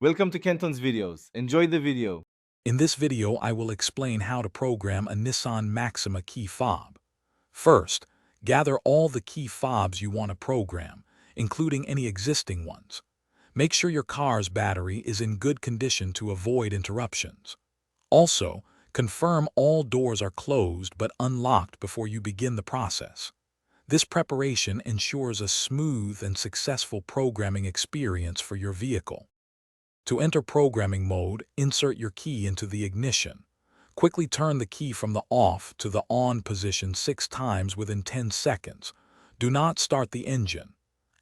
Welcome to Kenton's videos. Enjoy the video. In this video, I will explain how to program a Nissan Maxima key fob. First, gather all the key fobs you want to program, including any existing ones. Make sure your car's battery is in good condition to avoid interruptions. Also, confirm all doors are closed but unlocked before you begin the process. This preparation ensures a smooth and successful programming experience for your vehicle. To enter programming mode, insert your key into the ignition. Quickly turn the key from the off to the on position 6 times within 10 seconds. Do not start the engine.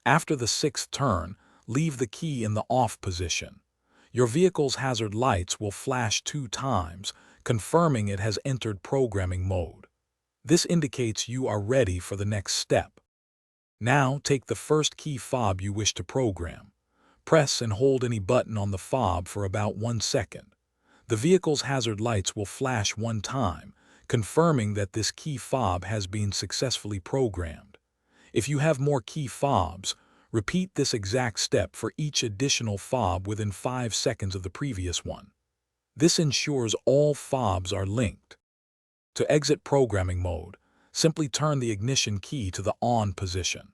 After the 6th turn, leave the key in the off position. Your vehicle's hazard lights will flash 2 times, confirming it has entered programming mode. This indicates you are ready for the next step. Now take the first key fob you wish to program. Press and hold any button on the fob for about 1 second. The vehicle's hazard lights will flash 1 time, confirming that this key fob has been successfully programmed. If you have more key fobs, repeat this exact step for each additional fob within 5 seconds of the previous one. This ensures all fobs are linked. To exit programming mode, simply turn the ignition key to the on position.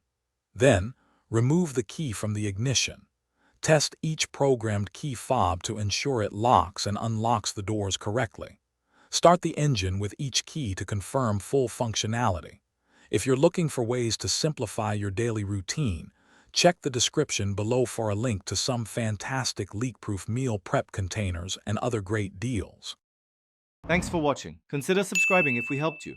Then, remove the key from the ignition. Test each programmed key fob to ensure it locks and unlocks the doors correctly. Start the engine with each key to confirm full functionality. If you're looking for ways to simplify your daily routine, check the description below for a link to some fantastic leak-proof meal prep containers and other great deals. Thanks for watching. Consider subscribing if we helped you.